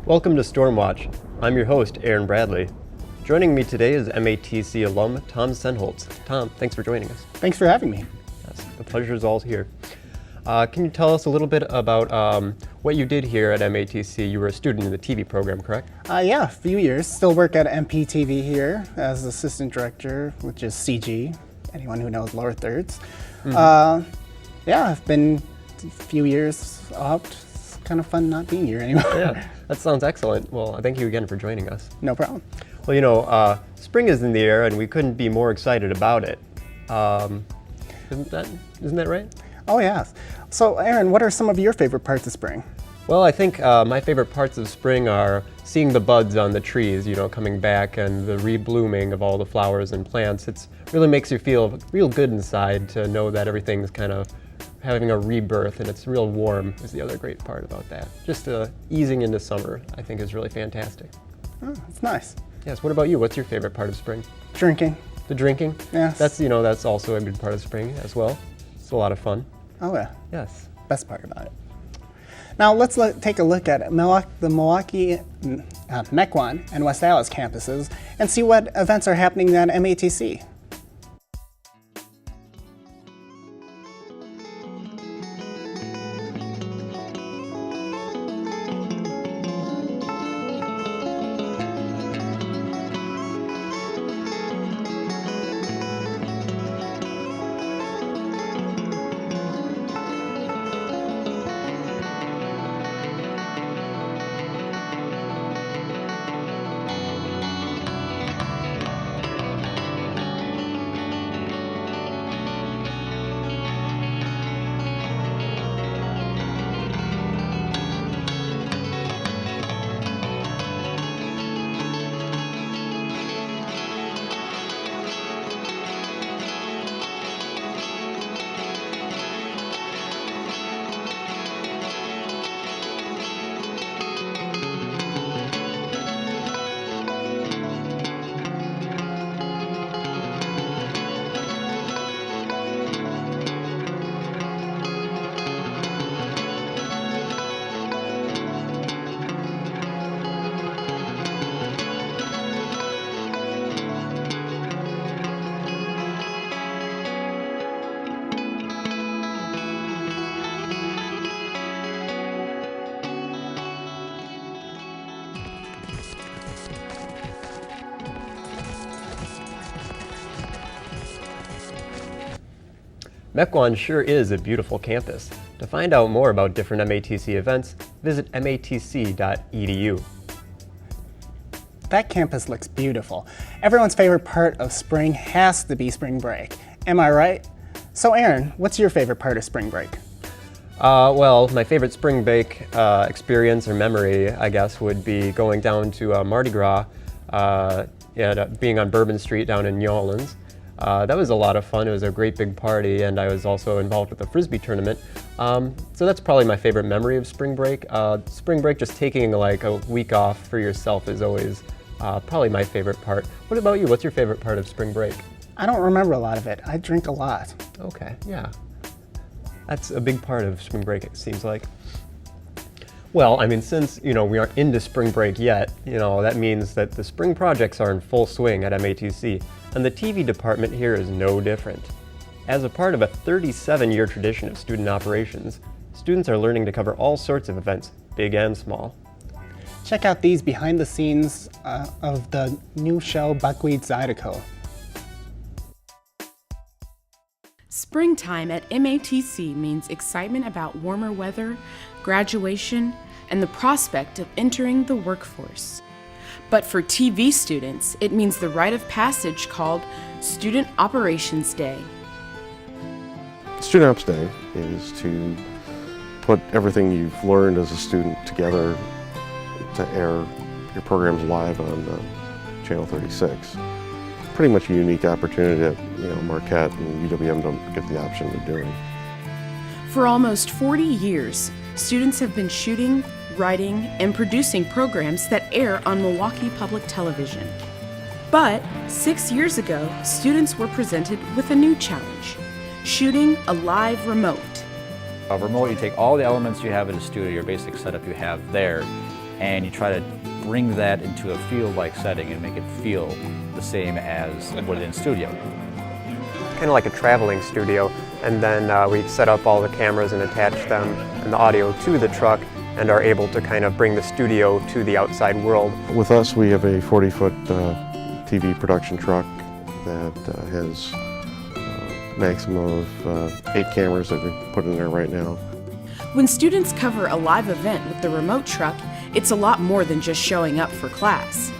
Welcome to Stormwatch. I'm your host, Aaron Bradley. Joining me today is MATC alum Tom Senholtz. Tom, thanks for joining us. Thanks for having me. Yes, the pleasure is all here. Can you tell us a little bit about what you did here at MATC? You were a student in the TV program, correct? Yeah, a few years. Still work at MPTV here as assistant director, which is CG, anyone who knows lower thirds. Mm-hmm. Yeah, I've been a few years out. It's kind of fun not being here anymore. Yeah, that sounds excellent. Well, thank you again for joining us. No problem. Well, you know, spring is in the air and we couldn't be more excited about it. Isn't that right? Oh, yeah. So, Aaron, what are some of your favorite parts of spring? Well, I think my favorite parts of spring are seeing the buds on the trees, you know, coming back and the reblooming of all the flowers and plants. It really makes you feel real good inside to know that everything's kind of having a rebirth and it's real warm is the other great part about that. Just easing into summer, I think, is really fantastic. Oh, that's nice. Yes, what about you? What's your favorite part of spring? Drinking. The drinking? Yes. That's also a good part of spring as well. It's a lot of fun. Oh, yeah. Yes. Best part about it. Now let's take a look at the Milwaukee, Mequon, and West Allis campuses and see what events are happening at MATC. Mequon sure is a beautiful campus. To find out more about different MATC events, visit matc.edu. That campus looks beautiful. Everyone's favorite part of spring has to be spring break. Am I right? So Aaron, what's your favorite part of spring break? Well, my favorite spring break experience or memory, I guess, would be going down to Mardi Gras, being on Bourbon Street down in New Orleans. That was a lot of fun. It was a great big party, and I was also involved with the Frisbee tournament. So that's probably my favorite memory of spring break. Spring break, just taking like a week off for yourself is always probably my favorite part. What about you? What's your favorite part of spring break? I don't remember a lot of it. I drink a lot. Okay, yeah. That's a big part of spring break, it seems like. Well, I mean, since, you know, we aren't into spring break yet, you know, that means that the spring projects are in full swing at MATC, and the TV department here is no different. As a part of a 37-year tradition of student operations, students are learning to cover all sorts of events, big and small. Check out these behind the scenes of the new show Buckwheat Zydeco. Springtime at MATC means excitement about warmer weather, graduation, and the prospect of entering the workforce. But for TV students, it means the rite of passage called Student Operations Day. Student Ops Day is to put everything you've learned as a student together to air your programs live on Channel 36. Pretty much a unique opportunity that Marquette and UWM don't get the option of doing. For almost 40 years, students have been shooting, writing, and producing programs that air on Milwaukee Public Television. But 6 years ago, students were presented with a new challenge: shooting a live remote. Remote, you take all the elements you have in a studio, your basic setup you have there, and you try to bring that into a field-like setting and make it feel the same as what it in studio. Kind of like a traveling studio, and then we set up all the cameras and attach them and the audio to the truck and are able to kind of bring the studio to the outside world. With us, we have a 40-foot TV production truck that has a maximum of 8 cameras that we put in there right now. When students cover a live event with the remote truck, it's a lot more than just showing up for class.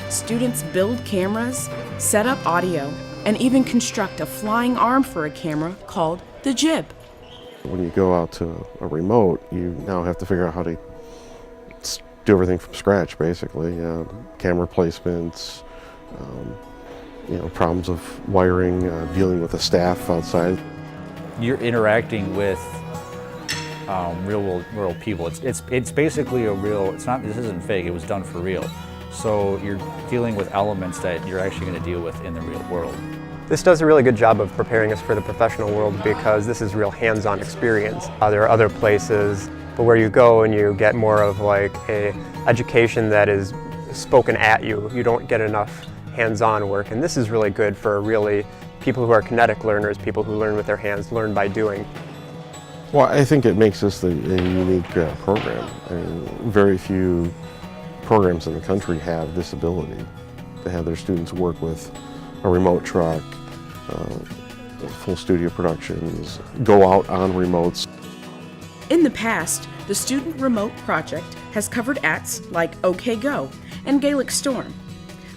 Students build cameras, set up audio, and even construct a flying arm for a camera called the jib. When you go out to a remote, you now have to figure out how to do everything from scratch, basically. Camera placements, problems of wiring, dealing with the staff outside. You're interacting with real world people. It's basically a real, this isn't fake, it was done for real. So you're dealing with elements that you're actually going to deal with in the real world. This does a really good job of preparing us for the professional world because this is real hands-on experience. There are other places, but where you go and you get more of like a education that is spoken at you. You don't get enough hands-on work, and this is really good for really people who are kinetic learners, people who learn with their hands, learn by doing. Well, I think it makes this a unique program. I mean, very few programs in the country have this ability to have their students work with a remote truck, full studio productions, go out on remotes. In the past, the Student Remote Project has covered acts like OK Go and Gaelic Storm.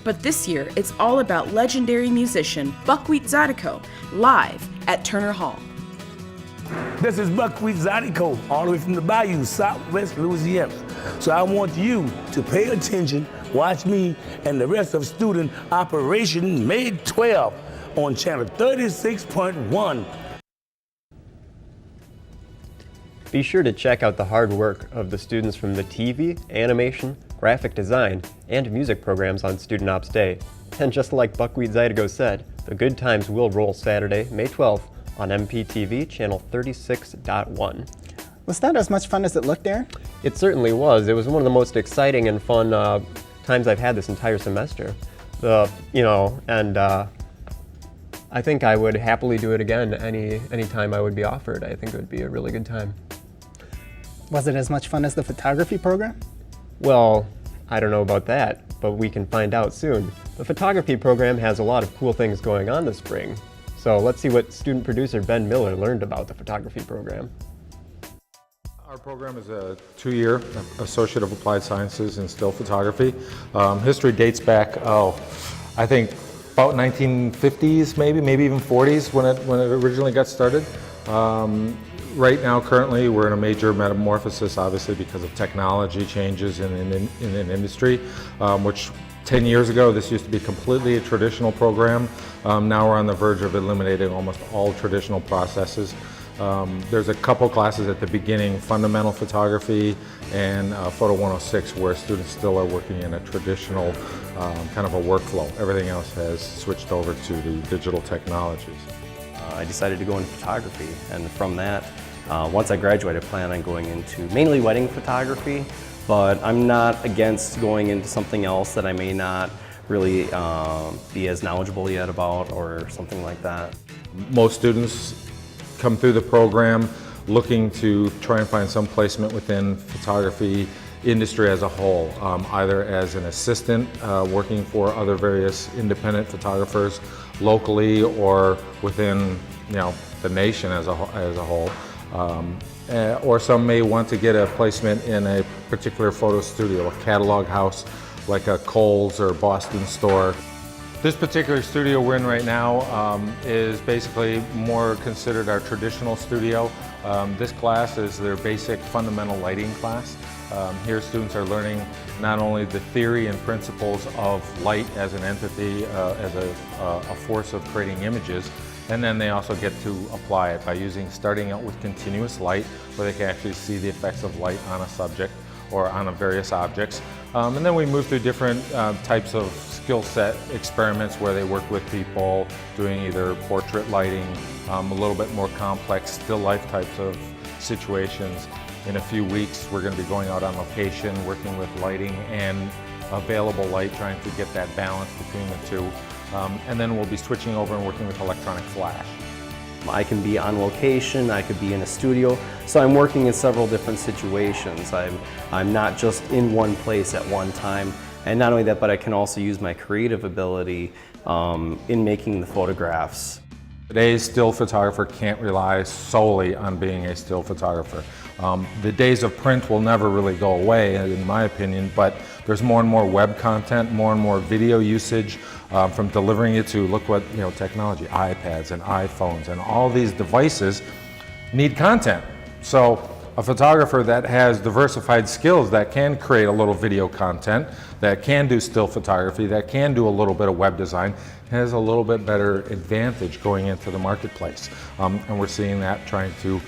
But this year, it's all about legendary musician Buckwheat Zydeco live at Turner Hall. This is Buckwheat Zydeco, all the way from the Bayou, Southwest Louisiana. So I want you to pay attention, watch me and the rest of Student Operation May 12 on channel 36.1. Be sure to check out the hard work of the students from the TV, animation, graphic design, and music programs on Student Ops Day. And just like Buckwheat Zydeco said, the good times will roll Saturday, May 12th on MPTV channel 36.1. Was that as much fun as it looked, Aaron? It certainly was. It was one of the most exciting and fun times I've had this entire semester. I think I would happily do it again any time I would be offered. I think it would be a really good time. Was it as much fun as the photography program? Well, I don't know about that, but we can find out soon. The photography program has a lot of cool things going on this spring. So let's see what student producer Ben Miller learned about the photography program. Our program is a 2-year Associate of Applied Sciences in Still Photography. History dates back, I think about 1950s, maybe even 40s when it originally got started. Right now, currently, we're in a major metamorphosis, obviously because of technology changes in an industry, which 10 years ago, this used to be completely a traditional program. Now we're on the verge of eliminating almost all traditional processes. There's a couple classes at the beginning, fundamental photography and Photo 106, where students still are working in a traditional kind of a workflow. Everything else has switched over to the digital technologies. I decided to go into photography, and from that, once I graduated, I plan on going into mainly wedding photography, but I'm not against going into something else that I may not really be as knowledgeable yet about or something like that. Most students come through the program looking to try and find some placement within photography industry as a whole, either as an assistant working for other various independent photographers locally or within the nation as a whole. Or some may want to get a placement in a particular photo studio, a catalog house like a Kohl's or Boston store. This particular studio we're in right now is basically more considered our traditional studio. This class is their basic fundamental lighting class. Here students are learning not only the theory and principles of light as an entity, as a force of creating images, and then they also get to apply it by starting out with continuous light, where they can actually see the effects of light on a subject or on various objects. And then we move through different types of skill set experiments where they work with people doing either portrait lighting, a little bit more complex still life types of situations, In a few weeks, we're going to be going out on location, working with lighting and available light, trying to get that balance between the two. And then we'll be switching over and working with electronic flash. I can be on location, I could be in a studio, so I'm working in several different situations. I'm not just in one place at one time, and not only that, but I can also use my creative ability in making the photographs. Today's still photographer can't rely solely on being a still photographer. The days of print will never really go away, in my opinion, but there's more and more web content, more and more video usage, from delivering it to, look what, technology, iPads and iPhones and all these devices need content. So a photographer that has diversified skills, that can create a little video content, that can do still photography, that can do a little bit of web design, has a little bit better advantage going into the marketplace. And we're seeing that trying to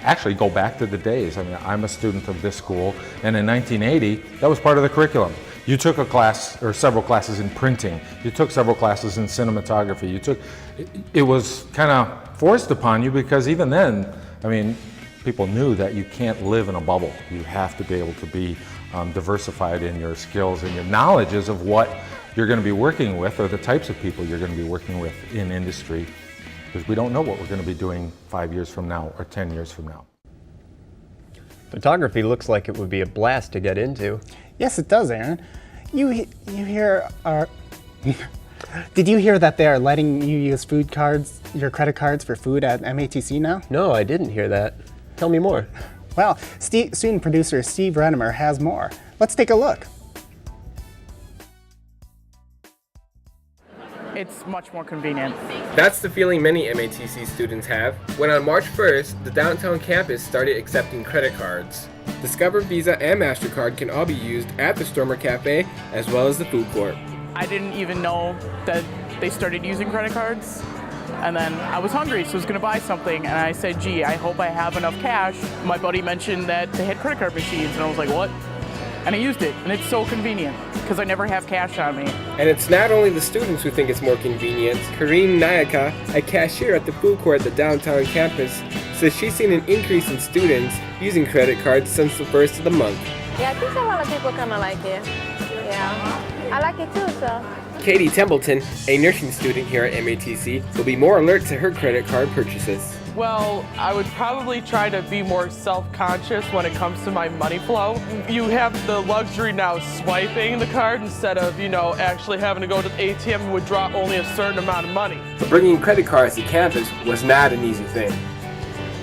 actually go back to the days. I mean, I'm a student of this school, and in 1980, that was part of the curriculum. You took a class or several classes in printing. You took several classes in cinematography. It was kind of forced upon you, because even then, I mean, people knew that you can't live in a bubble. You have to be able to be diversified in your skills and your knowledges of what you're going to be working with, or the types of people you're going to be working with in industry, because we don't know what we're going to be doing 5 years from now or 10 years from now. Photography looks like it would be a blast to get into. Yes, it does, Aaron. You hear our... Did you hear that they are letting you use food cards, your credit cards for food at MATC now? No, I didn't hear that. Tell me more. Well, student producer Steve Renimer has more. Let's take a look. It's much more convenient. That's the feeling many MATC students have when on March 1st, the downtown campus started accepting credit cards. Discover, Visa, and MasterCard can all be used at the Stormer Cafe as well as the food court. I didn't even know that they started using credit cards. And then I was hungry, so I was gonna buy something, and I said, gee, I hope I have enough cash. My buddy mentioned that they had credit card machines, and I was like, what? And I used it, and it's so convenient, because I never have cash on me. And it's not only the students who think it's more convenient. Kareen Nayaka, a cashier at the food court at the downtown campus, says she's seen an increase in students using credit cards since the first of the month. Yeah, I think a lot of people kind of like it. Yeah, I like it too, so. Katie Templeton, a nursing student here at MATC, will be more alert to her credit card purchases. Well, I would probably try to be more self-conscious when it comes to my money flow. You have the luxury now of swiping the card instead of, actually having to go to the ATM and withdraw only a certain amount of money. But bringing credit cards to campus was not an easy thing.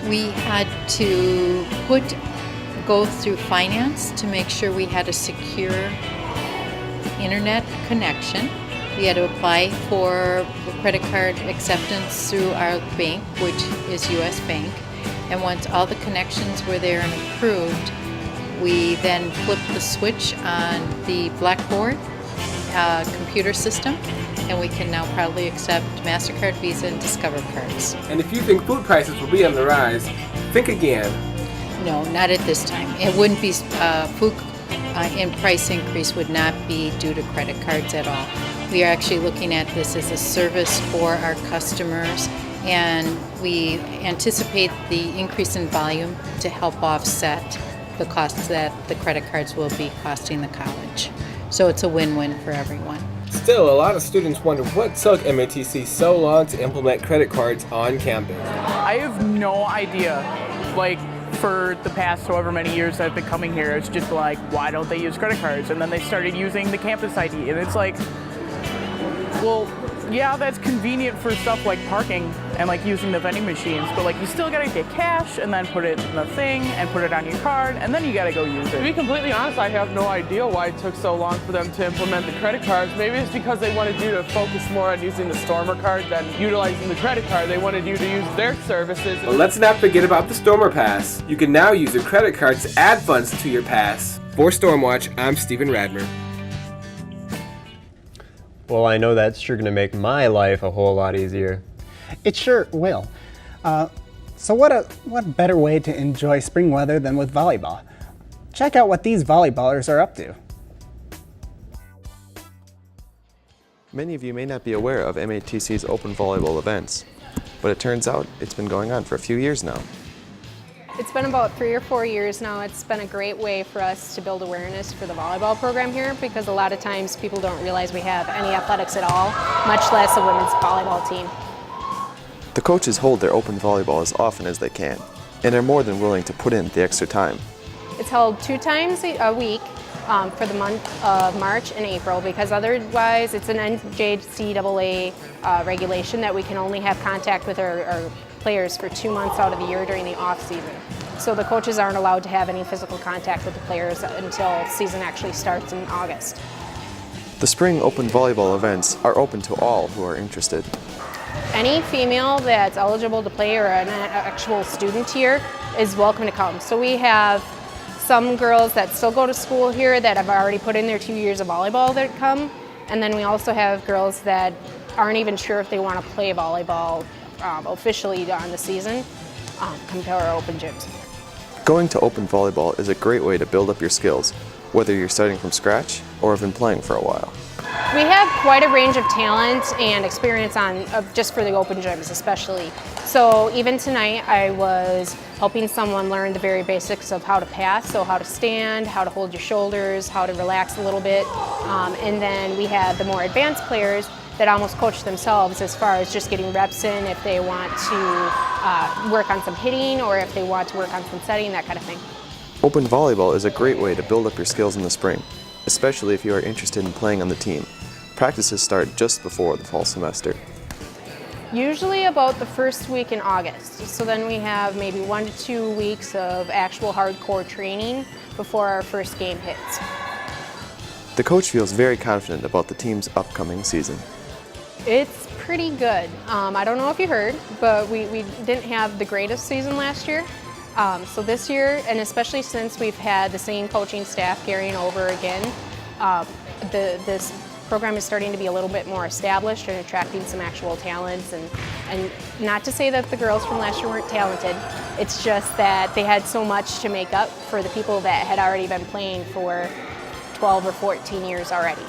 We had to go through finance to make sure we had a secure internet connection. We had to apply for credit card acceptance through our bank, which is U.S. Bank. And once all the connections were there and approved, we then flipped the switch on the Blackboard computer system, and we can now proudly accept MasterCard, Visa, and Discover cards. And if you think food prices will be on the rise, think again. No, not at this time. It wouldn't be, food in price increase would not be due to credit cards at all. We are actually looking at this as a service for our customers, and we anticipate the increase in volume to help offset the costs that the credit cards will be costing the college. So it's a win-win for everyone. Still, a lot of students wonder what took MATC so long to implement credit cards on campus. I have no idea. For the past however many years I've been coming here, it's just like, why don't they use credit cards? And then they started using the campus ID, and it's like, well, yeah, that's convenient for stuff like parking and using the vending machines, but you still gotta get cash and then put it in the thing and put it on your card, and then you gotta go use it. To be completely honest, I have no idea why it took so long for them to implement the credit cards. Maybe it's because they wanted you to focus more on using the Stormer card than utilizing the credit card. They wanted you to use their services. But let's not forget about the Stormer Pass. You can now use your credit card to add funds to your pass. For Stormwatch, I'm Stephen Radmer. Well, I know that's sure going to make my life a whole lot easier. It sure will. So what better way to enjoy spring weather than with volleyball? Check out what these volleyballers are up to. Many of you may not be aware of MATC's open volleyball events, but it turns out it's been going on for a few years now. It's been about 3 or 4 years now. It's been a great way for us to build awareness for the volleyball program here, because a lot of times people don't realize we have any athletics at all, much less a women's volleyball team. The coaches hold their open volleyball as often as they can, and are more than willing to put in the extra time. It's held 2 times a week for the month of March and April, because otherwise it's an NJCAA regulation that we can only have contact with our players for 2 months out of the year during the off season. So the coaches aren't allowed to have any physical contact with the players until season actually starts in August. The spring open volleyball events are open to all who are interested. Any female that's eligible to play or an actual student here is welcome to come. So we have some girls that still go to school here that have already put in their 2 years of volleyball that come, and then we also have girls that aren't even sure if they want to play volleyball officially on the season, come to our open gyms. Going to open volleyball is a great way to build up your skills, whether you're starting from scratch or have been playing for a while. We have quite a range of talent and experience just for the open gyms especially. So even tonight I was helping someone learn the very basics of how to pass, so how to stand, how to hold your shoulders, how to relax a little bit. And then we have the more advanced players that almost coach themselves as far as just getting reps in if they want to work on some hitting or if they want to work on some setting, that kind of thing. Open volleyball is a great way to build up your skills in the spring, especially if you are interested in playing on the team. Practices start just before the fall semester. Usually about the first week in August. So then we have maybe 1 to 2 weeks of actual hardcore training before our first game hits. The coach feels very confident about the team's upcoming season. It's pretty good. I don't know if you heard, but we didn't have the greatest season last year. So this year, and especially since we've had the same coaching staff carrying over again, this program is starting to be a little bit more established and attracting some actual talents. And not to say that the girls from last year weren't talented, it's just that they had so much to make up for the people that had already been playing for 12 or 14 years already.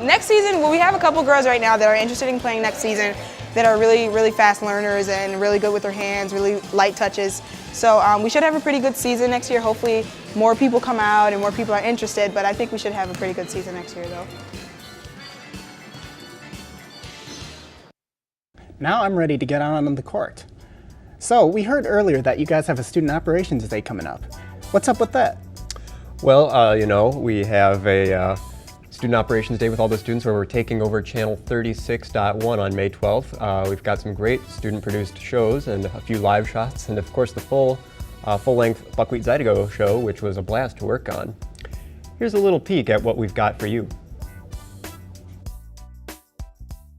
Next season, well, we have a couple girls right now that are interested in playing next season that are really, really fast learners and really good with their hands, really light touches. So we should have a pretty good season next year. Hopefully more people come out and more people are interested, but I think we should have a pretty good season next year though. Now I'm ready to get out on the court. So we heard earlier that you guys have a Student Operations Day coming up. What's up with that? Well, you know, we have a Student Operations Day with all the students where we're taking over channel 36.1 on May 12th. We've got some great student-produced shows and a few live shots, and of course the full-length Buckwheat Zydeco show, which was a blast to work on. Here's a little peek at what we've got for you.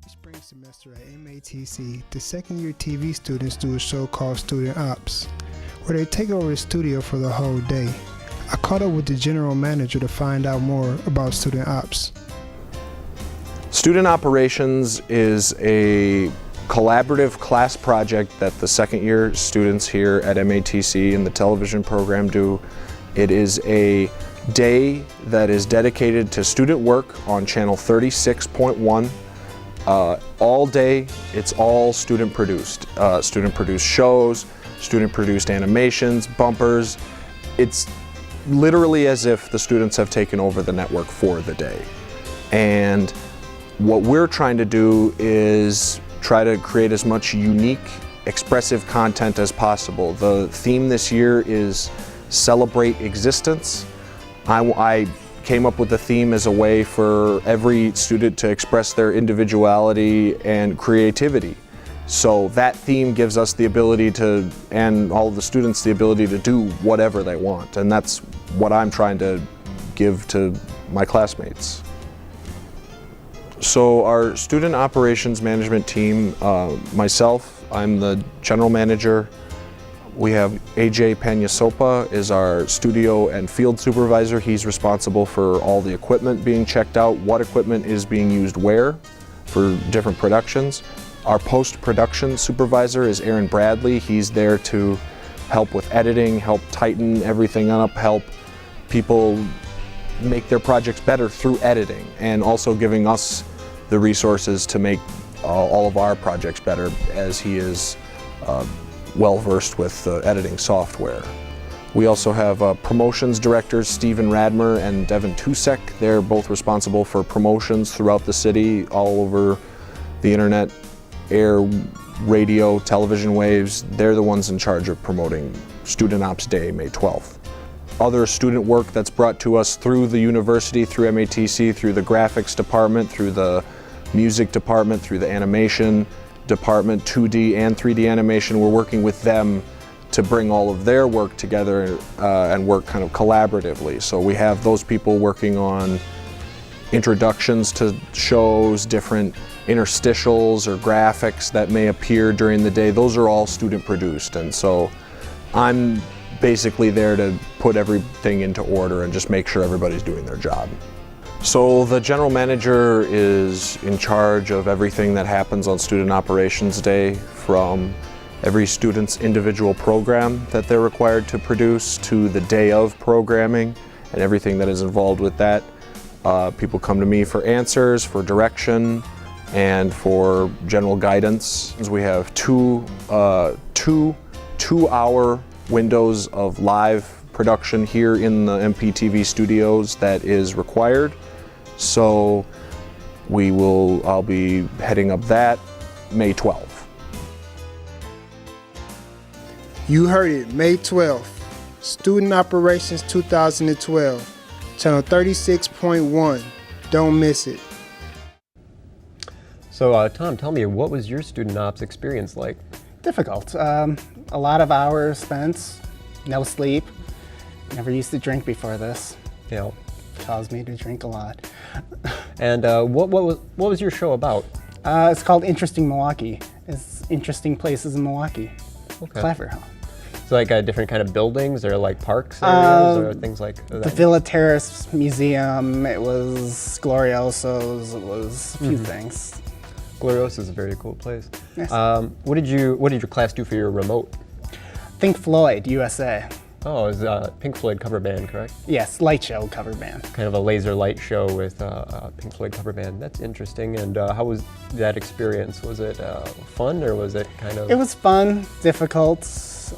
Spring semester at MATC, the second-year TV students do a show called Student Ops, where they take over the studio for the whole day. I caught up with the general manager to find out more about Student Ops. Student Operations is a collaborative class project that the second year students here at MATC and the television program do. It is a day that is dedicated to student work on channel 36.1. All day, it's all student produced. Student produced shows, student produced animations, bumpers. It's literally as if the students have taken over the network for the day. And what we're trying to do is try to create as much unique, expressive content as possible. The theme this year is Celebrate Existence. I came up with the theme as a way for every student to express their individuality and creativity. So that theme gives us the ability to, and all of the students the ability to do whatever they want. And that's what I'm trying to give to my classmates. So our student operations management team, myself, I'm the general manager. We have AJ Panyasopa is our studio and field supervisor. He's responsible for all the equipment being checked out, what equipment is being used where for different productions. Our post-production supervisor is Aaron Bradley. He's there to help with editing, help tighten everything up, help people make their projects better through editing, and also giving us the resources to make all of our projects better as he is well versed with editing software. We also have promotions directors, Stephen Radmer and Devin Tusek. They're both responsible for promotions throughout the city, all over the internet, air, radio, television waves. They're the ones in charge of promoting Student Ops Day, May 12th. Other student work that's brought to us through the university, through MATC, through the graphics department, through the music department, through the animation department, 2D and 3D animation. We're working with them to bring all of their work together and work kind of collaboratively. So we have those people working on introductions to shows, different interstitials or graphics that may appear during the day. Those are all student produced, and so I'm basically there to put everything into order and just make sure everybody's doing their job. So the general manager is in charge of everything that happens on Student Operations Day, from every student's individual program that they're required to produce to the day of programming and everything that is involved with that. People come to me for answers, for direction, and for general guidance. We have two 2-hour windows of live production here in the MPTV studios that is required. So I'll be heading up that May 12th. You heard it, May 12th, Student Operations 2012, channel 36.1. Don't miss it. So Tom, tell me, what was your student ops experience like? Difficult. A lot of hours spent, no sleep. Never used to drink before this. Yeah. Caused me to drink a lot. And what was your show about? It's called Interesting Milwaukee. It's interesting places in Milwaukee. Okay. Clever, huh? So like different kind of buildings or like parks areas or things like that? The Villa Terrace Museum, it was Glorioso's, it was a few things. Glorioso is a very cool place. Yes. What did your class do for your remote? Pink Floyd, USA. Oh, it was a Pink Floyd cover band, correct? Yes, light show cover band. Kind of a laser light show with a Pink Floyd cover band. That's interesting. And how was that experience? Was it fun or was it kind of... It was fun, difficult.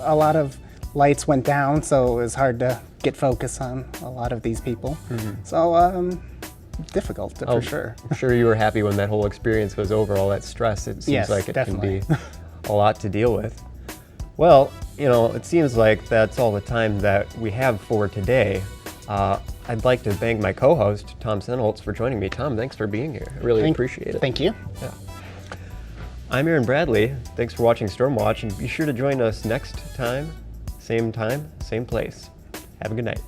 A lot of lights went down, so it was hard to get focus on a lot of these people. So difficult for sure. I'm sure you were happy when that whole experience was over, all that stress. It seems like it definitely. can be a lot to deal with. Well, you know, it seems like that's all the time that we have for today. I'd like to thank my co-host, Tom Senholtz, for joining me. Tom, thanks for being here. I really appreciate it. Thank you. Yeah. I'm Aaron Bradley. Thanks for watching Stormwatch, and be sure to join us next time, same place. Have a good night.